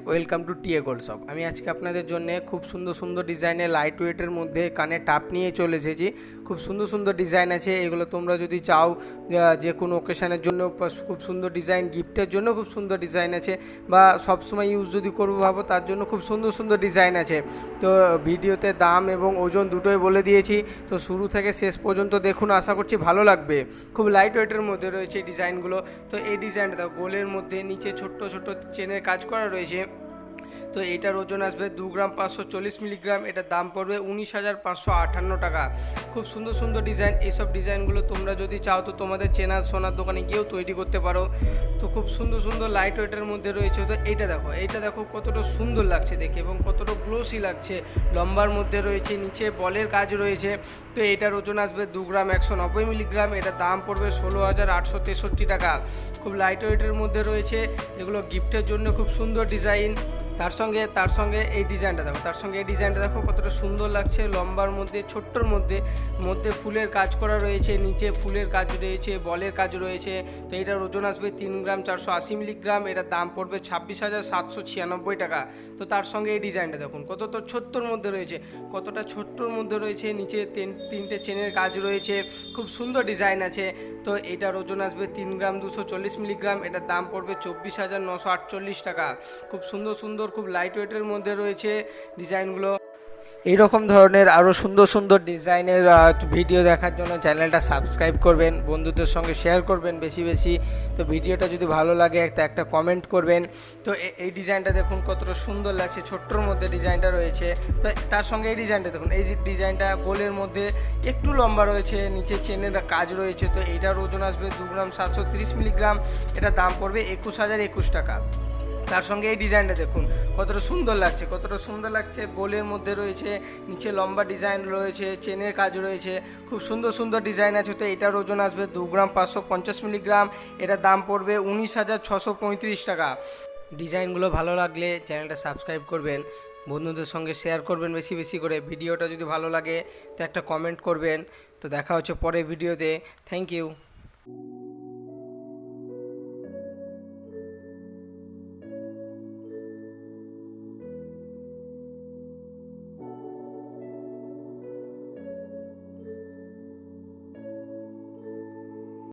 Welcome to TA gold shop. আমি আজকে আপনাদের জন্য খুব সুন্দর সুন্দর ডিজাইনের লাইট ওয়েটের মধ্যে কানে টাপ নিয়ে চলে এসেছি। খুব সুন্দর সুন্দর ডিজাইন আছে, এগুলো তোমরা যদি চাও যে কোনো ওকেশনের জন্য খুব সুন্দর ডিজাইন, গিফটের জন্য খুব সুন্দর ডিজাইন আছে, বা সবসময় ইউজ যদি করবো ভাবো তার জন্য খুব সুন্দর সুন্দর ডিজাইন আছে। তো ভিডিওতে দাম এবং ওজন দুটোই বলে দিয়েছি, তো শুরু থেকে শেষ পর্যন্ত দেখুন, আশা করছি ভালো লাগবে। খুব লাইট ওয়েটের মধ্যে রয়েছে ডিজাইনগুলো। তো এই ডিজাইনটা দেখো, গোলের মধ্যে নিচে ছোট্ট ছোট্ট চেনের কাজ করা রয়েছে। তো এটার ওজন আসবে 2 গ্রাম 540 মিলিগ্রাম। এটার দাম পড়বে 19,558 টাকা। খুব সুন্দর সুন্দর ডিজাইন। এইসব ডিজাইনগুলো তোমরা যদি চাও তো তোমাদের চেনার সোনার দোকানে গিয়েও তৈরি করতে পারো। তো খুব সুন্দর সুন্দর লাইট ওয়েটের মধ্যে রয়েছে। তো এইটা দেখো কতটা সুন্দর লাগছে দেখে এবং কতটা গ্লোসি লাগছে। লম্বার মধ্যে রয়েছে, নিচে বলের কাজ রয়েছে। তো এটার ওজন আসবে 2 গ্রাম 190 মিলিগ্রাম। এটার দাম পড়বে 16,863 টাকা। খুব লাইট ওয়েটের মধ্যে রয়েছে। এগুলো গিফটের জন্য খুব সুন্দর ডিজাইন। তার সঙ্গে এই ডিজাইনটা দেখো কতটা সুন্দর লাগছে। লম্বার মধ্যে, ছোট্টর মধ্যে মধ্যে ফুলের কাজ করা রয়েছে, নিচে ফুলের কাজ রয়েছে, বলের কাজ রয়েছে। তো এটার ওজন আসবে 3 গ্রাম 480 মিলিগ্রাম। এটার দাম পড়বে 26,796 টাকা। তো তার সঙ্গে এই ডিজাইনটা দেখুন কতটা ছোট্টর মধ্যে রয়েছে, নিচে তিনটে চেনের কাজ রয়েছে। খুব সুন্দর ডিজাইন আছে। তো এটার ওজন আসবে 3 গ্রাম 240 মিলিগ্রাম। এটার দাম পড়বে 24,948 টাকা। খুব সুন্দর সুন্দর, খুব লাইট ওয়েটের মধ্যে রয়েছে ডিজাইনগুলো। এইরকম ধরনের আরও সুন্দর সুন্দর ডিজাইনের ভিডিও দেখার জন্য চ্যানেলটা সাবস্ক্রাইব করবেন, বন্ধুদের সঙ্গে শেয়ার করবেন বেশি বেশি। তো ভিডিওটা যদি ভালো লাগে একটা কমেন্ট করবেন। তো এই ডিজাইনটা দেখুন কতটা সুন্দর লাগছে, ছোট্টর মধ্যে ডিজাইনটা রয়েছে। তো তার সঙ্গে এই ডিজাইনটা দেখুন, এই ডিজাইনটা গোলের মধ্যে একটু লম্বা রয়েছে, নিচে চেনের কাজ রয়েছে। তো এইটার ওজন আসবে 2 গ্রাম 730 মিলিগ্রাম। এটার দাম পড়বে 21,021 টাকা। তার সঙ্গে এই ডিজাইনটা দেখুন কতটা সুন্দর লাগছে। গোলের মধ্যে রয়েছে, নিচে লম্বা ডিজাইন রয়েছে, চেনের কাজ রয়েছে। খুব সুন্দর সুন্দর ডিজাইন আছে। তো এটার ওজন আসবে 2 গ্রাম 550 মিলিগ্রাম। এটার দাম পড়বে 19,635 টাকা। ডিজাইনগুলো ভালো লাগলে চ্যানেলটা সাবস্ক্রাইব করবেন, বন্ধুদের সঙ্গে শেয়ার করবেন বেশি বেশি করে। ভিডিওটা যদি ভালো লাগে তো একটা কমেন্ট করবেন। তো দেখা হচ্ছে পরের ভিডিওতে। Thank you.